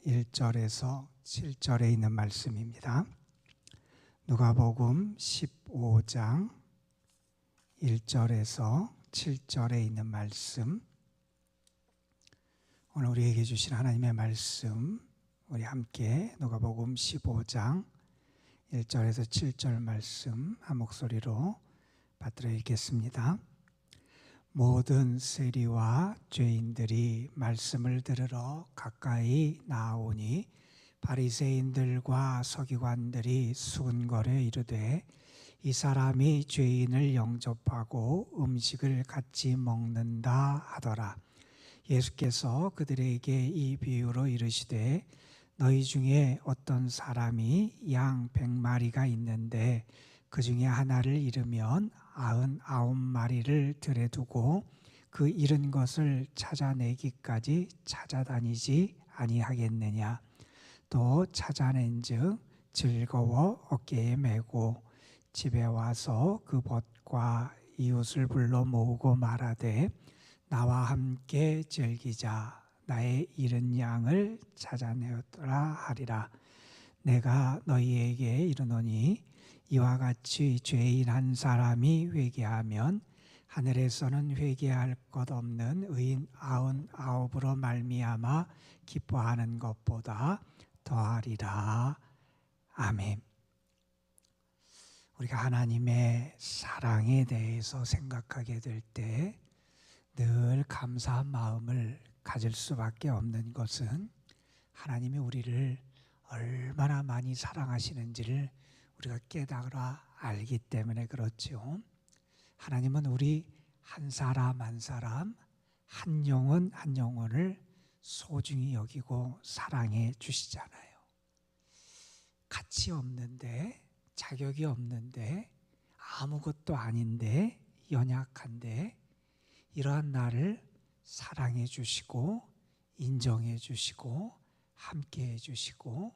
1절에서 7절에 있는 말씀입니다. 누가복음 15장 1절에서 7절에 있는 말씀, 오늘 우리에게 주신 하나님의 말씀, 우리 함께 누가복음 15장 1절에서 7절 말씀 한 목소리로 받들어 읽겠습니다. 모든 세리와 죄인들이 말씀을 들으러 가까이 나아오니 바리새인들과 서기관들이 수군거려 이르되 이 사람이 죄인을 영접하고 음식을 같이 먹는다 하더라. 예수께서 그들에게 이 비유로 이르시되 너희 중에 어떤 사람이 양 100마리가 있는데 그 중에 하나를 잃으면 99마리를 들에 두고 그 잃은 것을 찾아내기까지 찾아다니지 아니하겠느냐. 또 찾아낸즉 즐거워 어깨에 메고 집에 와서 그 벗과 이웃을 불러 모으고 말하되 나와 함께 즐기자. 나의 잃은 양을 찾아내었더라 하리라. 내가 너희에게 이르노니 이와 같이 죄인 한 사람이 회개하면 하늘에서는 회개할 것 없는 의인 99으로 말미암아 기뻐하는 것보다 더하리라. 아멘. 우리가 하나님의 사랑에 대해서 생각하게 될 때 늘 감사한 마음을 가질 수밖에 없는 것은 하나님이 우리를 얼마나 많이 사랑하시는지를 우리가 깨달아 알기 때문에 그렇죠. 하나님은 우리 한 사람 한 사람, 한 영혼 한 영혼을 소중히 여기고 사랑해 주시잖아요. 가치 없는데, 자격이 없는데, 아무것도 아닌데, 연약한데 이러한 나를 사랑해 주시고 인정해 주시고 함께해 주시고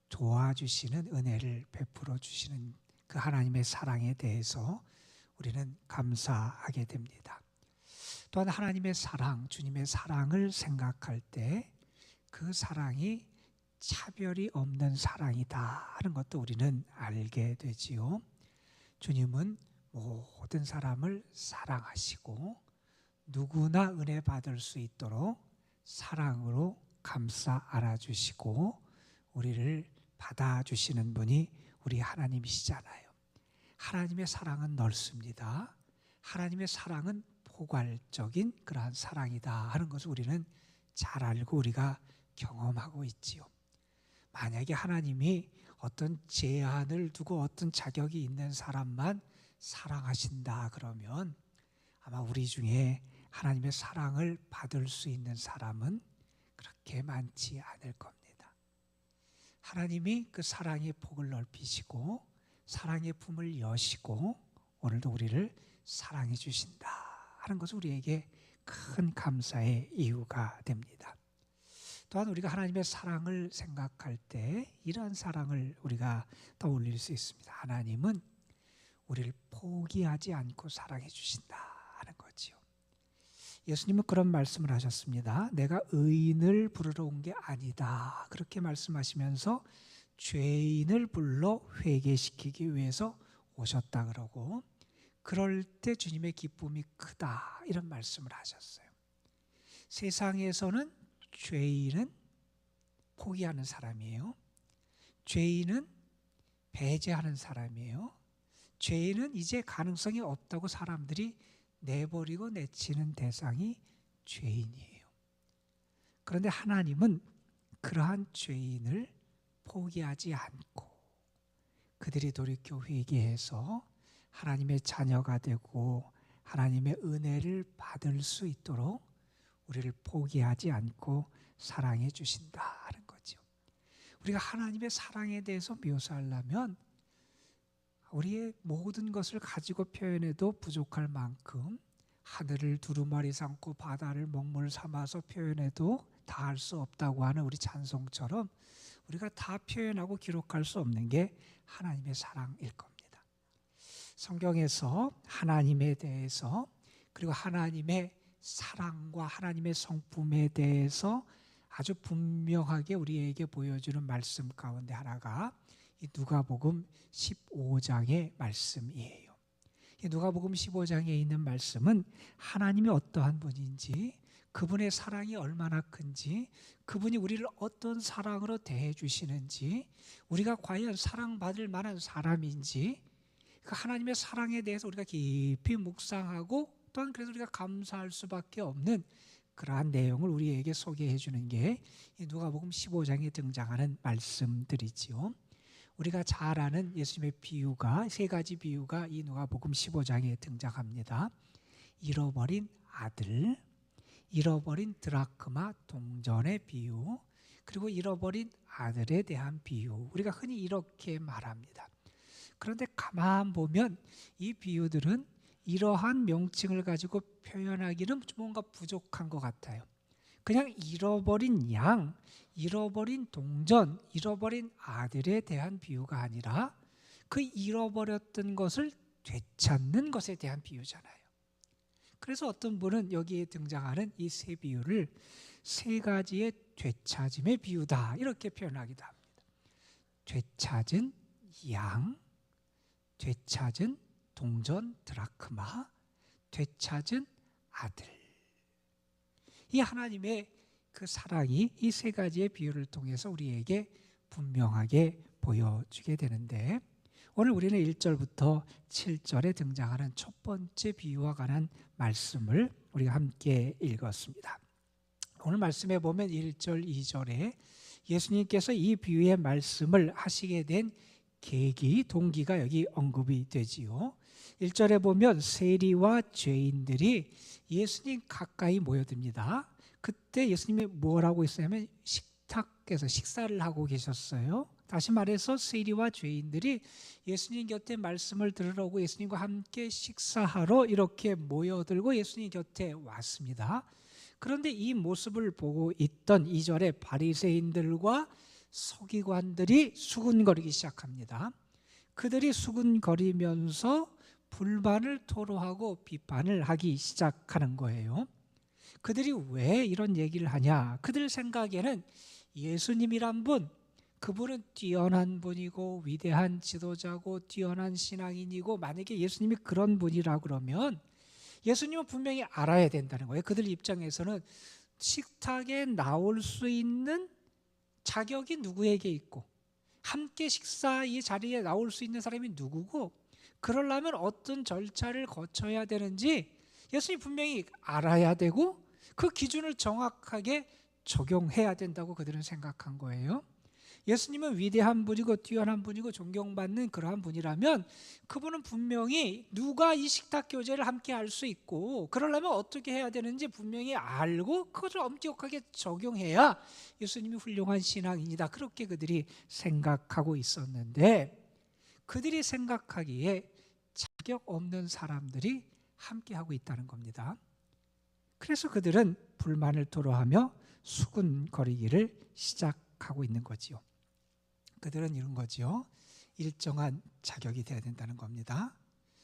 도와주시는 은혜를 베풀어 주시는 그 하나님의 사랑에 대해서 우리는 감사하게 됩니다. 또한 하나님의 사랑, 주님의 사랑을 생각할 때 그 사랑이 차별이 없는 사랑이다 하는 것도 우리는 알게 되지요. 주님은 모든 사람을 사랑하시고 누구나 은혜 받을 수 있도록 사랑으로 감싸 안아주시고 우리를 받아주시는 분이 우리 하나님이시잖아요. 하나님의 사랑은 넓습니다. 하나님의 사랑은 포괄적인 그러한 사랑이다 하는 것을 우리는 잘 알고 우리가 경험하고 있지요. 만약에 하나님이 어떤 제한을 두고 어떤 자격이 있는 사람만 사랑하신다 그러면 아마 우리 중에 하나님의 사랑을 받을 수 있는 사람은 그렇게 많지 않을 겁니다. 하나님이 그 사랑의 폭을 넓히시고 사랑의 품을 여시고 오늘도 우리를 사랑해 주신다 하는 것은 우리에게 큰 감사의 이유가 됩니다. 또한 우리가 하나님의 사랑을 생각할 때 이러한 사랑을 우리가 떠올릴 수 있습니다. 하나님은 우리를 포기하지 않고 사랑해 주신다 하는 거지요. 예수님은 그런 말씀을 하셨습니다. 내가 의인을 부르러 온 게 아니다. 그렇게 말씀하시면서 죄인을 불러 회개시키기 위해서 오셨다 그러고 그럴 때 주님의 기쁨이 크다 이런 말씀을 하셨어요. 세상에서는 죄인은 포기하는 사람이에요. 죄인은 배제하는 사람이에요. 죄인은 이제 가능성이 없다고 사람들이 내버리고 내치는 대상이 죄인이에요. 그런데 하나님은 그러한 죄인을 포기하지 않고 그들이 돌이켜 회개해서 하나님의 자녀가 되고 하나님의 은혜를 받을 수 있도록 우리를 포기하지 않고 사랑해 주신다 하는 거죠. 우리가 하나님의 사랑에 대해서 묘사하려면 우리의 모든 것을 가지고 표현해도 부족할 만큼 하늘을 두루마리 삼고 바다를 먹물 삼아서 표현해도 다 할 수 없다고 하는 우리 찬송처럼 우리가 다 표현하고 기록할 수 없는 게 하나님의 사랑일 겁니다. 성경에서 하나님에 대해서 그리고 하나님의 사랑과 하나님의 성품에 대해서 아주 분명하게 우리에게 보여주는 말씀 가운데 하나가 이 누가복음 15장의 말씀이에요. 이 누가복음 15장에 있는 말씀은 하나님이 어떠한 분인지, 그분의 사랑이 얼마나 큰지, 그분이 우리를 어떤 사랑으로 대해 주시는지, 우리가 과연 사랑받을 만한 사람인지, 그 하나님의 사랑에 대해서 우리가 깊이 묵상하고 또한 그래서 우리가 감사할 수밖에 없는 그러한 내용을 우리에게 소개해 주는 게 누가복음 15장에 등장하는 말씀들이지요. 우리가 잘 아는 예수님의 비유가, 세 가지 비유가 이 누가복음 15장에 등장합니다. 잃어버린 아들, 잃어버린 드라크마 동전의 비유, 그리고 잃어버린 아들에 대한 비유, 우리가 흔히 이렇게 말합니다. 그런데 가만 보면 이 비유들은 이러한 명칭을 가지고 표현하기는 뭔가 부족한 것 같아요. 그냥 잃어버린 양, 잃어버린 동전, 잃어버린 아들에 대한 비유가 아니라 그 잃어버렸던 것을 되찾는 것에 대한 비유잖아요. 그래서 어떤 분은 여기에 등장하는 이 세 비유를 세 가지의 되찾음의 비유다 이렇게 표현하기도 합니다. 되찾은 양, 되찾은 동전 드라크마, 되찾은 아들. 이 하나님의 그 사랑이 이 세 가지의 비유를 통해서 우리에게 분명하게 보여주게 되는데, 오늘 우리는 1절부터 7절에 등장하는 첫 번째 비유와 관한 말씀을 우리가 함께 읽었습니다. 오늘 말씀에 보면 1절, 2절에 예수님께서 이 비유의 말씀을 하시게 된 계기, 동기가 여기 언급이 되지요. 1절에 보면 세리와 죄인들이 예수님 가까이 모여듭니다. 그때 예수님이 뭐라고 했냐면 식탁에서 식사를 하고 계셨어요. 다시 말해서 세리와 죄인들이 예수님 곁에 말씀을 들으러 오고 예수님과 함께 식사하러 이렇게 모여들고 예수님 곁에 왔습니다. 그런데 이 모습을 보고 있던 2절의 바리새인들과 서기관들이 수군거리기 시작합니다. 그들이 수군거리면서 불만을 토로하고 비판을 하기 시작하는 거예요. 그들이 왜 이런 얘기를 하냐? 그들 생각에는 예수님이란 분, 그분은 뛰어난 분이고 위대한 지도자고 뛰어난 신앙인이고, 만약에 예수님이 그런 분이라 그러면 예수님은 분명히 알아야 된다는 거예요. 그들 입장에서는 식탁에 나올 수 있는 자격이 누구에게 있고, 함께 식사 이 자리에 나올 수 있는 사람이 누구고, 그러려면 어떤 절차를 거쳐야 되는지 예수님이 분명히 알아야 되고 그 기준을 정확하게 적용해야 된다고 그들은 생각한 거예요. 예수님은 위대한 분이고 뛰어난 분이고 존경받는 그러한 분이라면 그분은 분명히 누가 이 식탁 교제를 함께 할 수 있고 그러려면 어떻게 해야 되는지 분명히 알고 그것을 엄격하게 적용해야 예수님이 훌륭한 신앙인이다, 그렇게 그들이 생각하고 있었는데, 그들이 생각하기에 자격 없는 사람들이 함께하고 있다는 겁니다. 그래서 그들은 불만을 토로하며 수군거리기를 시작하고 있는 거지요. 그들은 이런 거지요. 일정한 자격이 돼야 된다는 겁니다.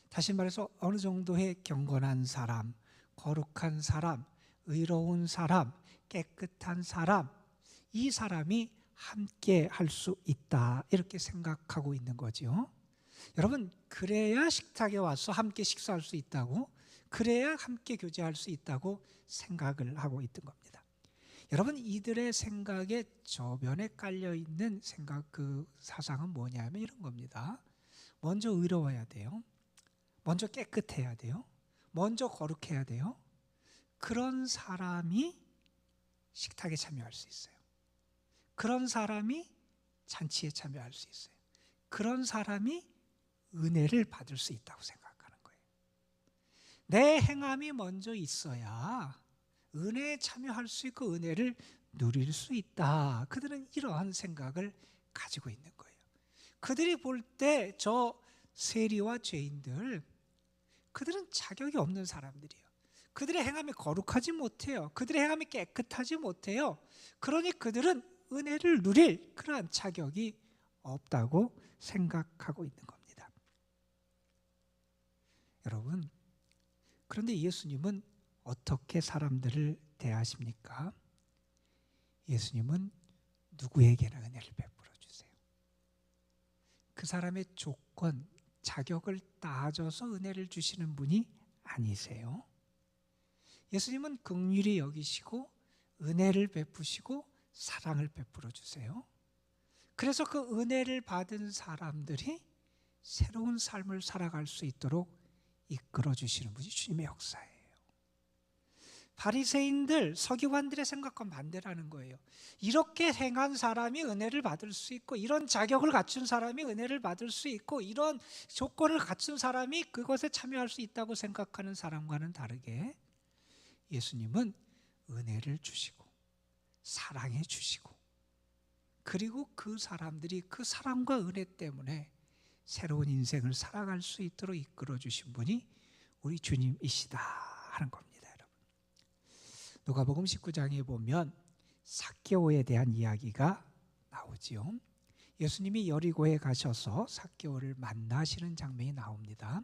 다시 말해서 어느 정도의 경건한 사람, 거룩한 사람, 의로운 사람, 깨끗한 사람, 이 사람이 함께 할 수 있다, 이렇게 생각하고 있는 거지요. 여러분, 그래야 식탁에 와서 함께 식사할 수 있다고, 그래야 함께 교제할 수 있다고 생각을 하고 있던 겁니다. 여러분, 이들의 생각에 저변에 깔려 있는 생각, 그 사상은 뭐냐면 이런 겁니다. 먼저 의로워야 돼요. 먼저 깨끗해야 돼요. 먼저 거룩해야 돼요. 그런 사람이 식탁에 참여할 수 있어요. 그런 사람이 잔치에 참여할 수 있어요. 그런 사람이 은혜를 받을 수 있다고 생각하는 거예요. 내 행함이 먼저 있어야 은혜에 참여할 수 있고 은혜를 누릴 수 있다. 그들은 이러한 생각을 가지고 있는 거예요. 그들이 볼 때 저 세리와 죄인들, 그들은 자격이 없는 사람들이에요. 그들의 행함이 거룩하지 못해요. 그들의 행함이 깨끗하지 못해요. 그러니 그들은 은혜를 누릴 그러한 자격이 없다고 생각하고 있는 겁니다. 여러분, 그런데 예수님은 어떻게 사람들을 대하십니까? 예수님은 누구에게나 은혜를 베풀어 주세요. 그 사람의 조건, 자격을 따져서 은혜를 주시는 분이 아니세요. 예수님은 긍휼히 여기시고 은혜를 베푸시고 사랑을 베풀어 주세요. 그래서 그 은혜를 받은 사람들이 새로운 삶을 살아갈 수 있도록 이끌어 주시는 분이 주님의 역사예요. 바리새인들, 서기관들의 생각과 반대라는 거예요. 이렇게 행한 사람이 은혜를 받을 수 있고, 이런 자격을 갖춘 사람이 은혜를 받을 수 있고, 이런 조건을 갖춘 사람이 그것에 참여할 수 있다고 생각하는 사람과는 다르게 예수님은 은혜를 주시고 사랑해 주시고, 그리고 그 사람들이 그 사랑과 은혜 때문에 새로운 인생을 살아갈 수 있도록 이끌어 주신 분이 우리 주님이시다 하는 겁니다. 누가복음 19장에 보면 삭개오에 대한 이야기가 나오지요. 예수님이 여리고에 가셔서 삭개오를 만나시는 장면이 나옵니다.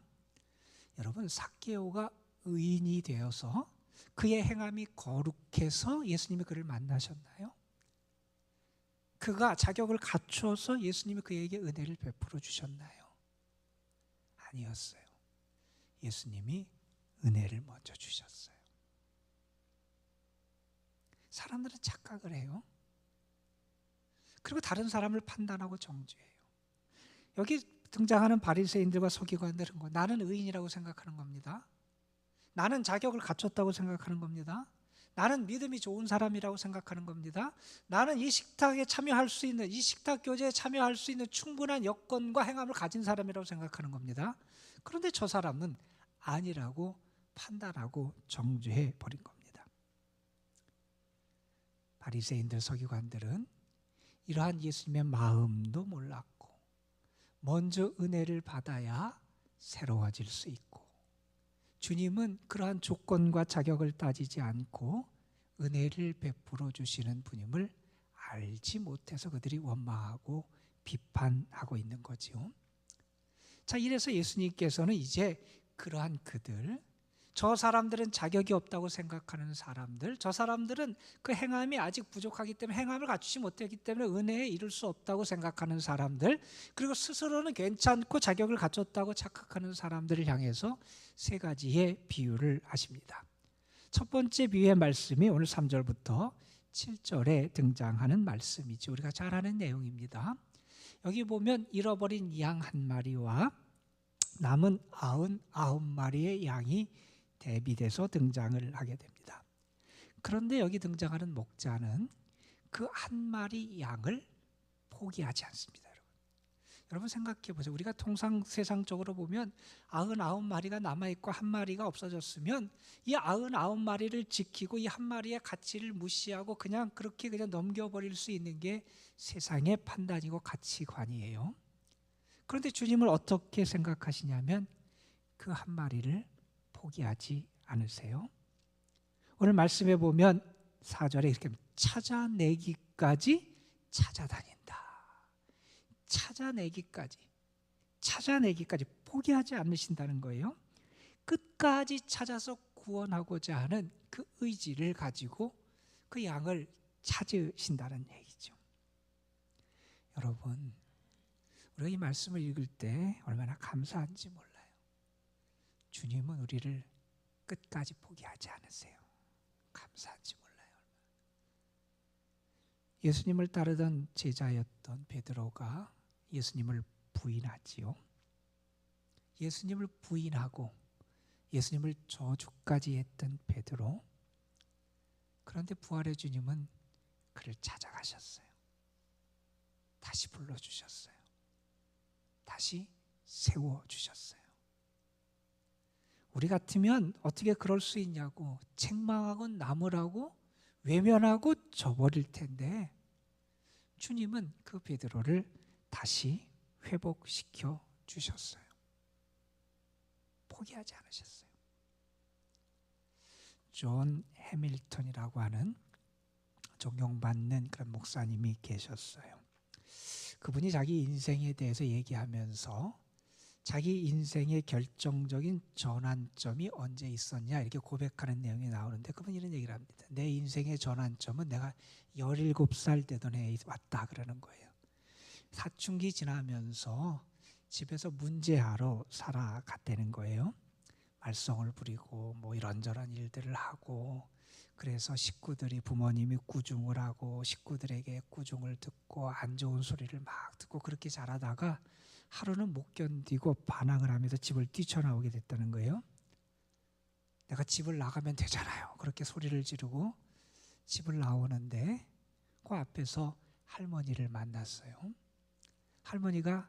여러분, 삭개오가 의인이 되어서 그의 행함이 거룩해서 예수님이 그를 만나셨나요? 그가 자격을 갖춰서 예수님이 그에게 은혜를 베풀어 주셨나요? 아니었어요. 예수님이 은혜를 먼저 주셨어요. 사람들은 착각을 해요. 그리고 다른 사람을 판단하고 정죄해요. 여기 등장하는 바리새인들과 서기관들은 나는 의인이라고 생각하는 겁니다. 나는 자격을 갖췄다고 생각하는 겁니다. 나는 믿음이 좋은 사람이라고 생각하는 겁니다. 나는 이 식탁에 참여할 수 있는, 이 식탁 교제에 참여할 수 있는 충분한 여건과 행함을 가진 사람이라고 생각하는 겁니다. 그런데 저 사람은 아니라고 판단하고 정죄해 버린 겁니다. 바리새인들, 서기관들은 이러한 예수님의 마음도 몰랐고, 먼저 은혜를 받아야 새로워질 수 있고, 주님은 그러한 조건과 자격을 따지지 않고 은혜를 베풀어 주시는 분임을 알지 못해서 그들이 원망하고 비판하고 있는 거지요. 자, 이래서 예수님께서는 이제 그러한 그들, 저 사람들은 자격이 없다고 생각하는 사람들, 저 사람들은 그 행함이 아직 부족하기 때문에, 행함을 갖추지 못했기 때문에 은혜에 이를 수 없다고 생각하는 사람들, 그리고 스스로는 괜찮고 자격을 갖췄다고 착각하는 사람들을 향해서 세 가지의 비유를 하십니다. 첫 번째 비유의 말씀이 오늘 3절부터 7절에 등장하는 말씀이죠. 우리가 잘 아는 내용입니다. 여기 보면 잃어버린 양 한 마리와 남은 99마리의 양이 대비돼서 등장을 하게 됩니다. 그런데 여기 등장하는 목자는 그 한 마리 양을 포기하지 않습니다. 여러분 생각해 보세요. 우리가 통상 세상적으로 보면 99마리가 남아있고 한 마리가 없어졌으면 이 99마리를 지키고 이 한 마리의 가치를 무시하고 그냥 그렇게 그냥 넘겨버릴 수 있는 게 세상의 판단이고 가치관이에요. 그런데 주님을 어떻게 생각하시냐면 그 한 마리를 포기하지 않으세요. 오늘 말씀에 보면 4절에 이렇게 찾아내기까지 찾아다닌다. 찾아내기까지 포기하지 않으신다는 거예요. 끝까지 찾아서 구원하고자 하는 그 의지를 가지고 그 양을 찾으신다는 얘기죠. 여러분, 우리가 이 말씀을 읽을 때 얼마나 감사한지 몰라요. 주님은 우리를 끝까지 포기하지 않으세요. 감사한지 몰라요. 예수님을 따르던 제자였던 베드로가 예수님을 부인하지요. 예수님을 부인하고 예수님을 저주까지 했던 베드로. 그런데 부활의 주님은 그를 찾아가셨어요. 다시 불러주셨어요. 다시 세워주셨어요. 우리 같으면 어떻게 그럴 수 있냐고 책망하고 나무라고 외면하고 져버릴 텐데, 주님은 그 베드로를 다시 회복시켜 주셨어요. 포기하지 않으셨어요. 존 해밀턴이라고 하는 존경받는 그런 목사님이 계셨어요. 그분이 자기 인생에 대해서 얘기하면서 자기 인생의 결정적인 전환점이 언제 있었냐 이렇게 고백하는 내용이 나오는데 그분 이런 얘기를 합니다. 내 인생의 전환점은 내가 17살 되던 해에 왔다 그러는 거예요. 사춘기 지나면서 집에서 문제아로 살아갔다는 거예요. 말썽을 부리고 뭐 이런저런 일들을 하고, 그래서 식구들이, 부모님이 꾸중을 하고 식구들에게 꾸중을 듣고 안 좋은 소리를 막 듣고 그렇게 자라다가 하루는 못 견디고 반항을 하면서 집을 뛰쳐나오게 됐다는 거예요. 내가 집을 나가면 되잖아요. 그렇게 소리를 지르고 집을 나오는데 그 앞에서 할머니를 만났어요. 할머니가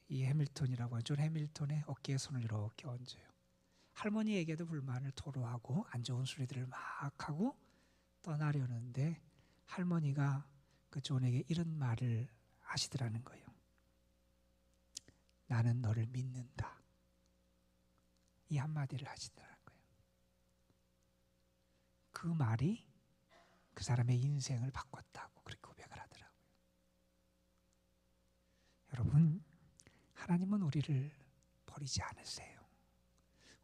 이 해밀턴이라고 하죠. 존 해밀턴의 어깨에 손을 이렇게 얹어요. 할머니에게도 불만을 토로하고 안 좋은 소리들을 막 하고 떠나려는데 할머니가 그 존에게 이런 말을 하시더라는 거예요. 나는 너를 믿는다. 이 한마디를 하시더라는 거예요. 그 말이 그 사람의 인생을 바꿨다고 그렇게 고백을 하더라고요. 여러분, 하나님은 우리를 버리지 않으세요.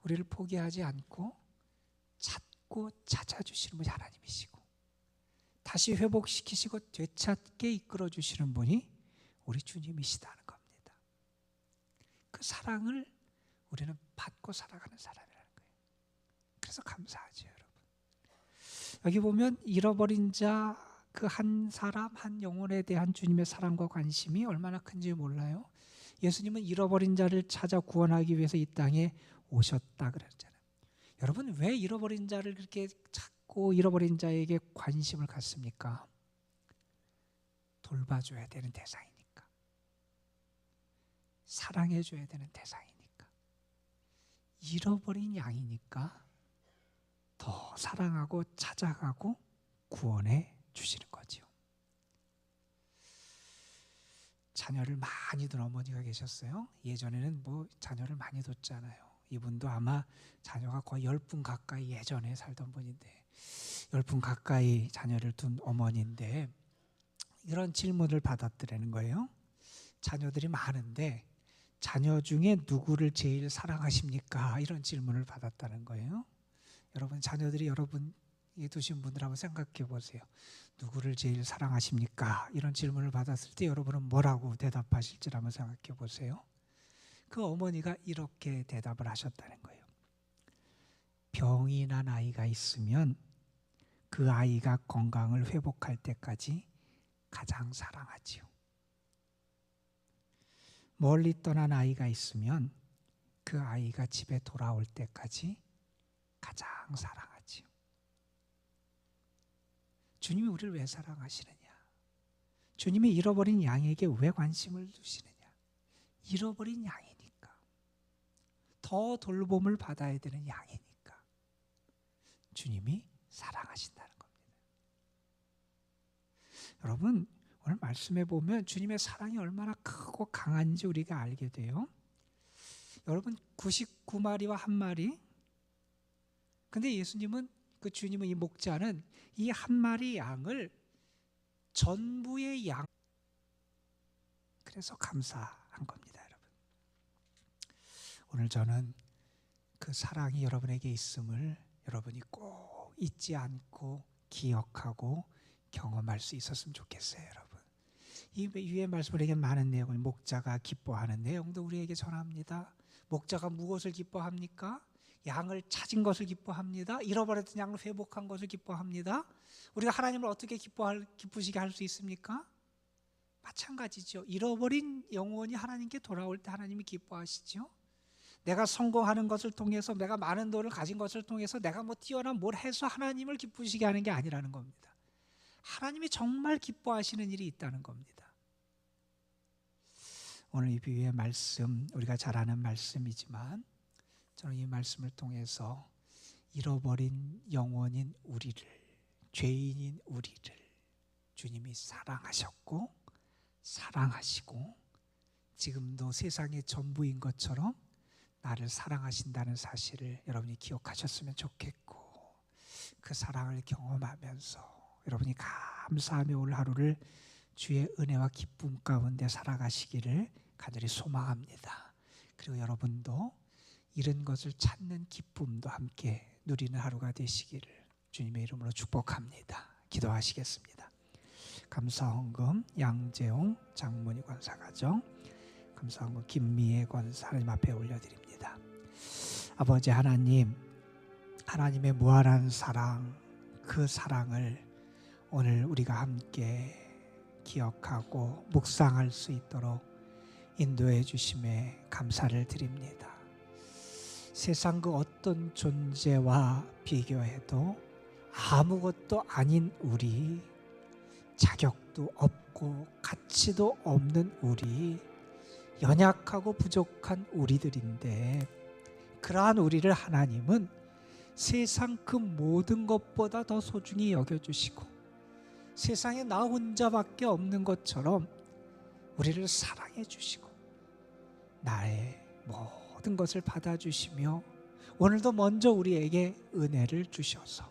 우리를 포기하지 않고 찾고 찾아주시는 분이 하나님이시고, 다시 회복시키시고 되찾게 이끌어주시는 분이 우리 주님이시다는 겁니다. 그 사랑을 우리는 받고 살아가는 사람이라는 거예요. 그래서 감사하죠, 여러분. 여기 보면 잃어버린 자 그 한 사람, 한 영혼에 대한 주님의 사랑과 관심이 얼마나 큰지 몰라요. 예수님은 잃어버린 자를 찾아 구원하기 위해서 이 땅에 오셨다 그랬잖아요. 여러분, 왜 잃어버린 자를 그렇게 찾고 잃어버린 자에게 관심을 갖습니까? 돌봐줘야 되는 대상이니까. 사랑해줘야 되는 대상이니까. 잃어버린 양이니까 더 사랑하고 찾아가고 구원해 주시는 거지요. 자녀를 많이 둔 어머니가 계셨어요. 예전에는 뭐 자녀를 많이 뒀잖아요. 이분도 아마 자녀가 거의 10분 가까이 예전에 살던 분인데 10분 가까이 자녀를 둔 어머니인데 이런 질문을 받았더라는 거예요. 자녀들이 많은데 자녀 중에 누구를 제일 사랑하십니까? 이런 질문을 받았다는 거예요. 여러분, 자녀들이 여러분이 두신 분들 한번 생각해 보세요. 누구를 제일 사랑하십니까? 이런 질문을 받았을 때 여러분은 뭐라고 대답하실지 한번 생각해 보세요. 그 어머니가 이렇게 대답을 하셨다는 거예요. 병이 난 아이가 있으면 그 아이가 건강을 회복할 때까지 가장 사랑하지요. 멀리 떠난 아이가 있으면 그 아이가 집에 돌아올 때까지 가장 사랑하지요. 주님이 우리를 왜 사랑하시느냐? 주님이 잃어버린 양에게 왜 관심을 두시느냐? 잃어버린 양이니까. 더 돌봄을 받아야 되는 양이니까. 주님이 사랑하신다는 겁니다. 여러분, 오늘 말씀에 보면 주님의 사랑이 얼마나 크고 강한지 우리가 알게 돼요. 여러분, 99마리와 한 마리. 근데 예수님은, 그 주님은, 이 목자는 이 한 마리 양을 전부의 양, 그래서 감사한 겁니다, 여러분. 오늘 저는 그 사랑이 여러분에게 있음을 여러분이 꼭 잊지 않고 기억하고 경험할 수 있었으면 좋겠어요, 여러분. 이 위의 말씀을 우리에게 많은 내용을, 목자가 기뻐하는 내용도 우리에게 전합니다. 목자가 무엇을 기뻐합니까? 양을 찾은 것을 기뻐합니다. 잃어버렸던 양을 회복한 것을 기뻐합니다. 우리가 하나님을 어떻게 기쁘시게 할 수 있습니까? 마찬가지죠. 잃어버린 영혼이 하나님께 돌아올 때 하나님이 기뻐하시죠. 내가 성공하는 것을 통해서, 내가 많은 돈을 가진 것을 통해서 내가 뭐 뛰어난 뭘 해서 하나님을 기쁘시게 하는 게 아니라는 겁니다. 하나님이 정말 기뻐하시는 일이 있다는 겁니다. 오늘 이 비유의 말씀, 우리가 잘 아는 말씀이지만 저는 이 말씀을 통해서 잃어버린 영혼인 우리를, 죄인인 우리를 주님이 사랑하셨고 사랑하시고 지금도 세상의 전부인 것처럼 나를 사랑하신다는 사실을 여러분이 기억하셨으면 좋겠고, 그 사랑을 경험하면서 여러분이 감사하며 올 하루를 주의 은혜와 기쁨 가운데 살아가시기를 간절히 소망합니다. 그리고 여러분도 잃은 것을 찾는 기쁨도 함께 누리는 하루가 되시기를 주님의 이름으로 축복합니다. 기도하시겠습니다. 감사헌금 양재용 장문희 권사가정, 감사헌금 김미애 권사 하나님 앞에 올려드립니다. 아버지 하나님, 하나님의 무한한 사랑, 그 사랑을 오늘 우리가 함께 기억하고 묵상할 수 있도록 인도해 주심에 감사를 드립니다. 세상 그 어떤 존재와 비교해도 아무것도 아닌 우리, 자격도 없고 가치도 없는 우리, 연약하고 부족한 우리들인데, 그러한 우리를 하나님은 세상 그 모든 것보다 더 소중히 여겨주시고 세상에 나 혼자밖에 없는 것처럼 우리를 사랑해 주시고 나의 모든 것을 받아주시며 오늘도 먼저 우리에게 은혜를 주셔서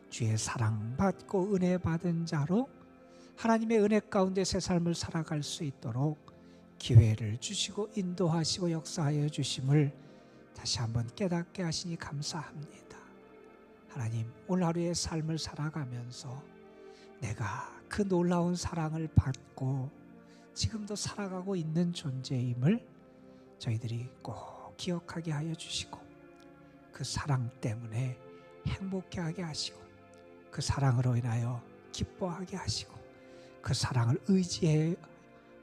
주의 사랑받고 은혜 받은 자로 하나님의 은혜 가운데 새 삶을 살아갈 수 있도록 기회를 주시고 인도하시고 역사하여 주심을 다시 한번 깨닫게 하시니 감사합니다. 하나님, 오늘 하루의 삶을 살아가면서 내가 그 놀라운 사랑을 받고 지금도 살아가고 있는 존재임을 저희들이 꼭 기억하게 하여 주시고 그 사랑 때문에 행복해하게 하시고 그 사랑으로 인하여 기뻐하게 하시고 그 사랑을 의지해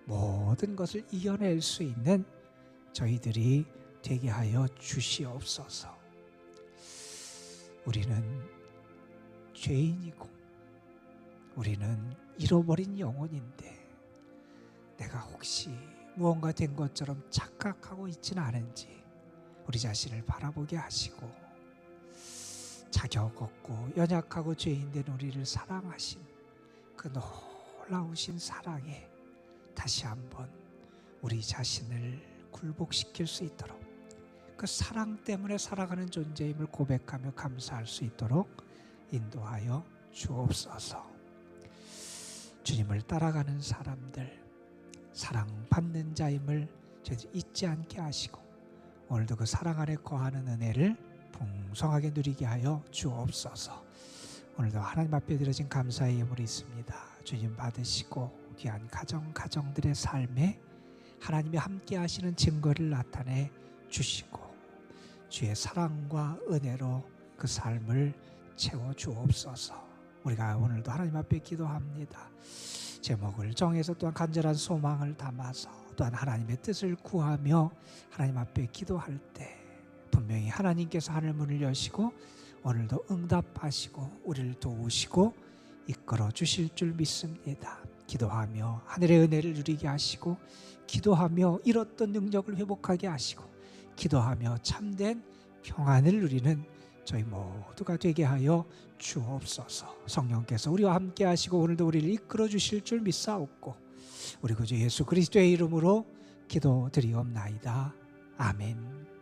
모든 것을 이겨낼 수 있는 저희들이 되게 하여 주시옵소서. 우리는 죄인이고 우리는 잃어버린 영혼인데 내가 혹시 무언가 된 것처럼 착각하고 있지는 않은지 우리 자신을 바라보게 하시고 자격 없고 연약하고 죄인된 우리를 사랑하신 그 놀라우신 사랑에 다시 한번 우리 자신을 굴복시킬 수 있도록 그 사랑 때문에 살아가는 존재임을 고백하며 감사할 수 있도록 인도하여 주옵소서. 주님을 따라가는 사람들, 사랑받는 자임을 잊지 않게 하시고 오늘도 그 사랑 안에 거하는 은혜를 풍성하게 누리게 하여 주옵소서. 오늘도 하나님 앞에 드려진 감사의 예물이 있습니다. 주님 받으시고 귀한 가정들의 삶에 하나님이 함께 하시는 증거를 나타내 주시고 주의 사랑과 은혜로 그 삶을 채워 주옵소서. 우리가 오늘도 하나님 앞에 기도합니다. 제목을 정해서 또한 간절한 소망을 담아서 또한 하나님의 뜻을 구하며 하나님 앞에 기도할 때 분명히 하나님께서 하늘 문을 여시고 오늘도 응답하시고 우리를 도우시고 이끌어 주실 줄 믿습니다. 기도하며 하늘의 은혜를 누리게 하시고 기도하며 잃었던 능력을 회복하게 하시고 기도하며 참된 평안을 누리는 저희 모두가 되게 하여 주옵소서. 성령께서 우리와 함께 하시고 오늘도 우리를 이끌어 주실 줄 믿사옵고 우리 구주 예수 그리스도의 이름으로 기도드리옵나이다. 아멘.